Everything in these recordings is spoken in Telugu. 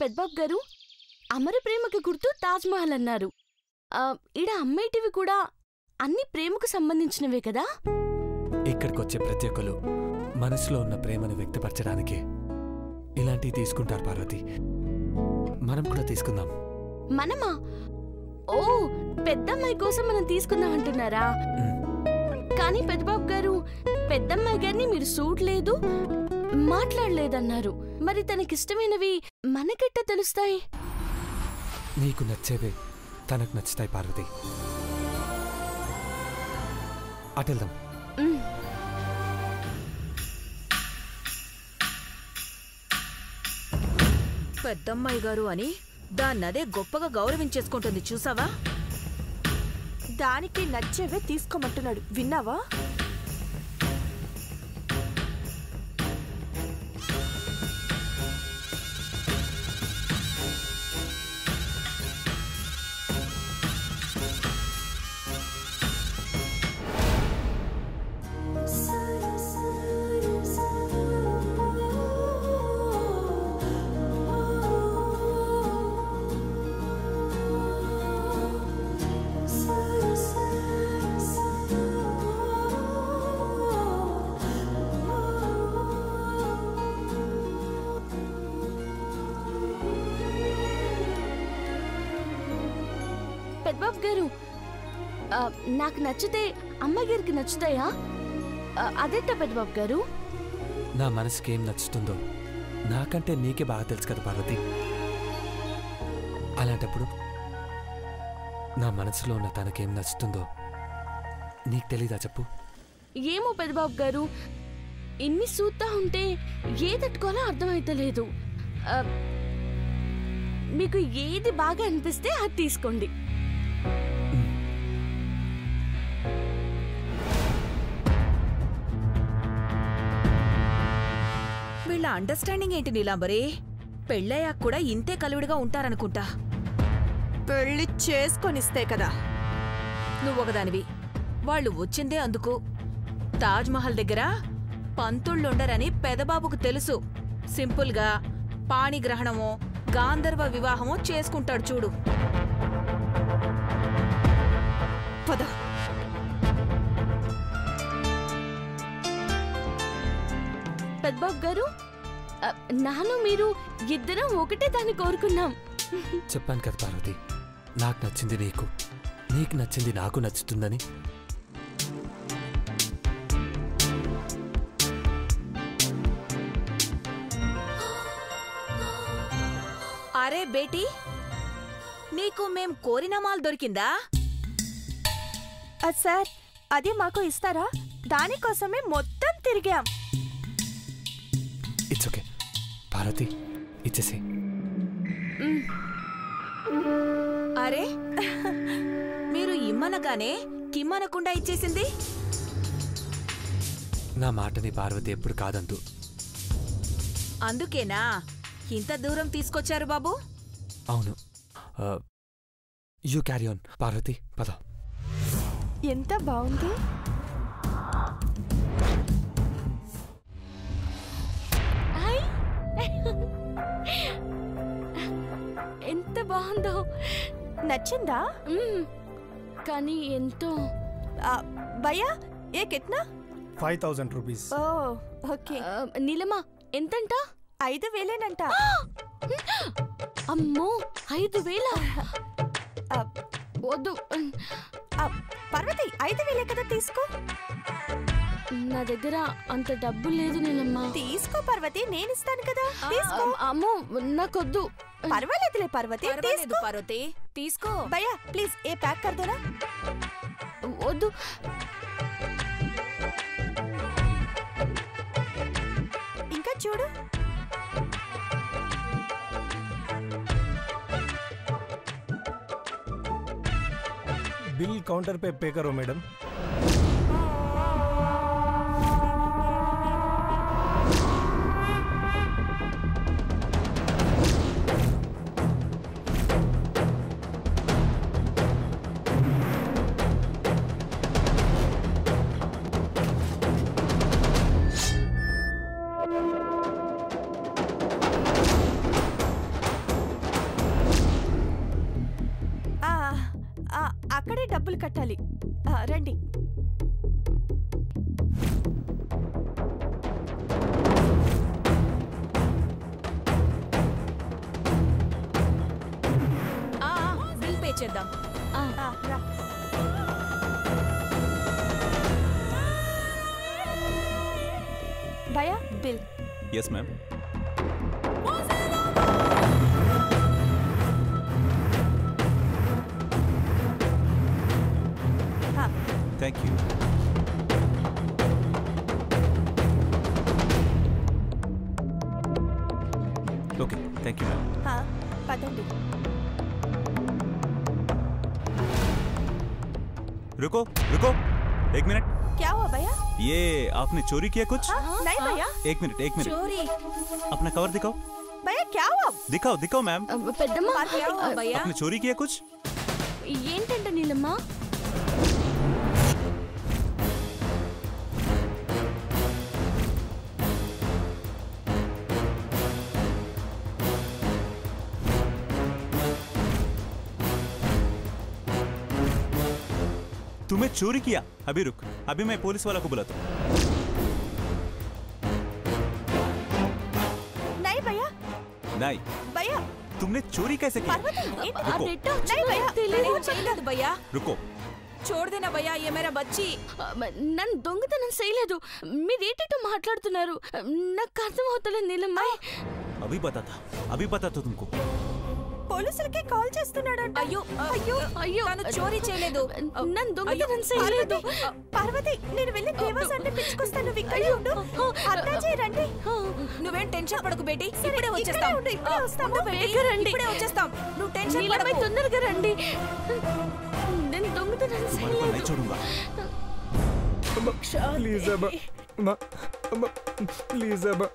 పెద్దబాబు గారు, అమర ప్రేమకు గుర్తు తాజ్మహల్ అన్నారు. ఈడ అమ్మేటివి కూడా అన్ని ప్రేమకు సంబంధించినవే కదా? ఇక్కడికొచ్చే ప్రతి ఒక్కరు మనసులో ఉన్న ప్రేమను వ్యక్తపరచడానికి ఇలాంటివి తీసుకుంటారు పార్వతి. మనం కూడా తీసుకుందాం. మనమా? ఓ, పెద్దమ్మాయి కోసం మనం తీసుకుందాం అంటున్నారా? కానీ పెద్దబాబు గారు, పెద్దమ్మాయి గారిని మీరు చూడలేదు, మాట్లాడలేదన్నారు. మరి తనకిష్టమైనవి మనకెట్ట తెలుస్తాయి? నీకు నచ్చేవే తనకు నచ్చుతాయి పార్వతి. అటెళ్దాం. పెద్దమ్మాయి గారు అని దాన్నదే గొప్పగా గౌరవించేసుకుంటుంది, చూసావా? దానికి నచ్చేవే తీసుకోమంటున్నాడు, విన్నావా? పెద్దబాబు గారు, నాకు నచ్చితే అమ్మగారికి నచ్చుతాయా? అదేంట పెద్దబాబు గారు? నా మనసుకి ఏం నచ్చుతుందో నాకంటే నీకే బాగా తెలుసు కదా పార్వతి. అలాంటప్పుడు నా మనసులో ఉన్న తనకేం నచ్చుతుందో నీకు తెలీదా చెప్పు? ఏమో పెద్దబాబు గారు, ఇన్ని చూస్తా ఉంటే ఏ తట్టుకోవాలో అర్థమైతలేదు. మీకు ఏది బాగా అనిపిస్తే అది తీసుకోండి. వీళ్ళ అండర్స్టాండింగ్ ఏంటి నీలాంబరి? పెళ్ళయ్యాక కూడా ఇంతే కలివిడిగా ఉంటారనుకుంటా. పెళ్లి చేసుకొనిస్తే కదా. నువ్వొకదానివి, వాళ్ళు వచ్చిందే అందుకు. తాజ్మహల్ దగ్గర పంతుళ్ళుండరని పెదబాబుకు తెలుసు. సింపుల్గా పాణిగ్రహణమో గాంధర్వ వివాహమో చేసుకుంటాడు చూడు. పద. పెద్దబాబు గారు, నాను మీరు ఇద్దరం ఒకటే దాన్ని కోరుకున్నాం. చెప్పాను కదా పార్వతి, నాకు నచ్చింది నీకు, నీకు నచ్చింది నాకు నచ్చుతుందని. అరే బేటీ, నీకు మేం కోరిన మాల్ దొరికిందా? సార్, అది మాకు ఇస్తారా? దానికోసమే మొత్తం తిరిగాం. ఇట్స్ ఓకే పార్వతి, ఇచ్చేసి. అరే, మీరు ఇమ్మనగానే కిమ్మనకుండా ఇచ్చేసింది. నా మాటని పార్వతి ఎప్పుడు కాదందు. అందుకేనా ఇంత దూరం తీసుకొచ్చారు బాబు? అవును. యూ క్యారీ ఆన్ పార్వతి, పద. ఎంత బాగుంది. ఎంత బాగుందో. నచ్చిందా? కానీ ఎంతో. భయ్యా, ఏ కిట్నా? 5000 రూపీస్. ఓ, ఓకే. నీలమా, ఎంతంట? 5000 అమ్మో, 5000? వద్దు పార్వతి, 5000 కదా, తీసుకో. నా దగ్గర అంత డబ్బు లేదు నీలమ్మా. తీసుకో పార్వతి, నేను ఇస్తాను కదా, తీసుకో. అమ్మో, నాకొద్దు. పర్వాలేదులే పార్వతి, తీసుకో. పార్వతి తీసుకో. భయ్యా ప్లీజ్, ఏ ప్యాక్ కర్ దేనా. వద్దు. ఇంకా చూడు. बिल काउंटर पे पे करो मैडम. అక్కడే డబ్బులు కట్టాలి. రండి. బిల్ పే చేద్దాం. రా. భయ్యా bill. Yes ma'am. Thank you. Okay thank you ma'am. పదండి. रुको रुको, एक मिनट. क्या हुआ भैया? ये आपने चोरी किया कुछ? नहीं भैया. एक मिनट चोरी? अपना कवर दिखाओ. भैया क्या हुआ? दिखाओ दिखाओ मैम. పెద్దమ్మ क्या हुआ भैया? आपने चोरी किया कुछ? ఏంటంట నీలమ్మ? तुम्हें चोरी किया? अभी रुक, अभी मैं पुलिस वाला को बुलाता हूँ. नहीं भैया. नहीं. भैया तुमने चोरी कैसे किया? रुको नहीं भैया. నేను చేయలేదు భయ్యా. रुको. छोड़ देना भैया, ये मेरा बच्ची. నన్ను దొంగతనం చేయలేదు. మీరేటో మాట్లాడుతున్నారు. నాకు అర్థం అవుతలేదు నీలమ్మ. अभी बताता तुमको. పోలీసులకి కాల్ చేస్తున్నాడంట. అయ్యో అయ్యో అయ్యో తను చోరీ చేయలేదు. నన్ను దొంగతనం చేయలేదు. పార్వతి నేను వెళ్ళి దేవాసాన్ని పిచ్చుకొస్తాను. నువ్వు ఇక్కడే ఉండు. అత్తాజీ రండి. నువ్వేం టెన్షన్ పడకు బేటీ, ఇప్పుడే వచ్చేస్తాం. ఇప్పుడే వస్తాం. వేగ రండి. ఇప్పుడే వచ్చేస్తాం. నువ్వు టెన్షన్ నీలమ్మ పడకు. తొందరగా రండి. నేను దొంగతనం तुम्हारे को नहीं చేయలేదు. छोड़ूंगा. ప్లీజ్ అబ్బా. అమ్మా ప్లీజ్ అబ్బా.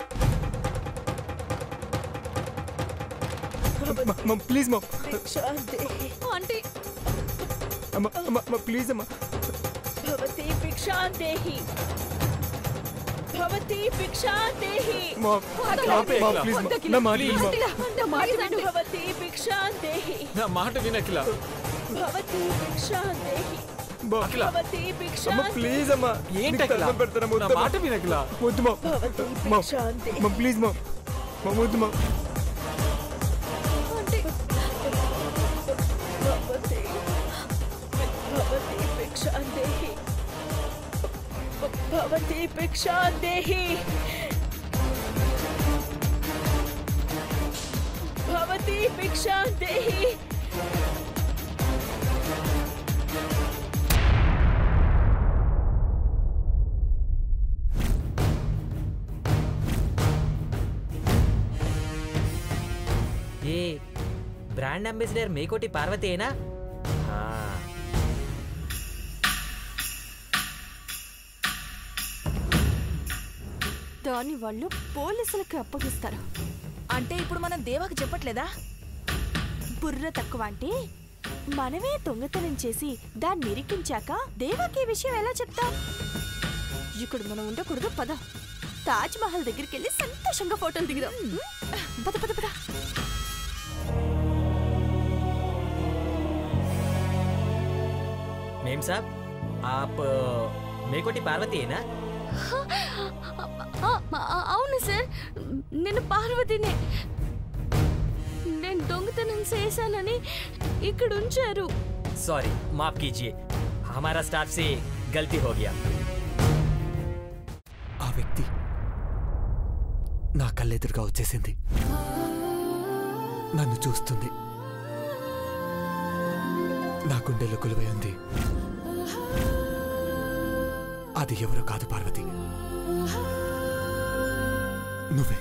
ప్లీజ్ మా. ఆంటీ అమ్మా ప్లీజ్ అమ్మా. భవతి భిక్షాం దేహి. భవతి భిక్షాం దేహి. మా ప్లీజ్ నా మాట విను. భవతి భిక్షాం దేహి. నా మాట వినకిల. భవతి భిక్షాం దేహి. అఖిల. భవతి భిక్షాం అమ్మా ప్లీజ్ అమ్మా. ఏంటి నీకు అఖిల? దండం పెడతాను. నా మాట వినకిల. వద్దు మా. మా ప్లీజ్ మా. వద్దు మా. భవతి భిక్షాం దేహి. భవతి భిక్షాం దేహి. భవతి భిక్షాం దేహి. ये ब्रांड एंबेसडर मेकोटी पार्वती है ना? हाँ. దాని వాళ్ళు పోలీసులకు అప్పగిస్తారు. అంటే ఇప్పుడు మనం దేవాకి చెప్పట్లేదా? బుర్ర తక్కువ అంటే మనమే దొంగతనం చేసి దాన్ని నిరికించాక దేవాకి ఈ విషయం ఎలా చెప్తాం? ఇక్కడ మనం ఉండకూడదు. పద తాజ్ మహల్ దగ్గరికి వెళ్ళి సంతోషంగా ఫోటోలు దిగుదాం. పద పద పద. मेम साहब, आप मेकोटी पार्वती है ना? అవును సార్, నేను పార్వతినే. నేను దొంగతనం చేశానని ఇక్కడ ఉంచారు. सॉरी, माफ कीजिए, हमारा स्टाफ से गलती हो गया. ఆ వ్యక్తి నా కళ్ళెదురుగా వచ్చేసింది. నన్ను చూస్తుంది. నా గుండెలో కొలువై ఉంది. అది ఎవరో కాదు పార్వతి, నువ్వే.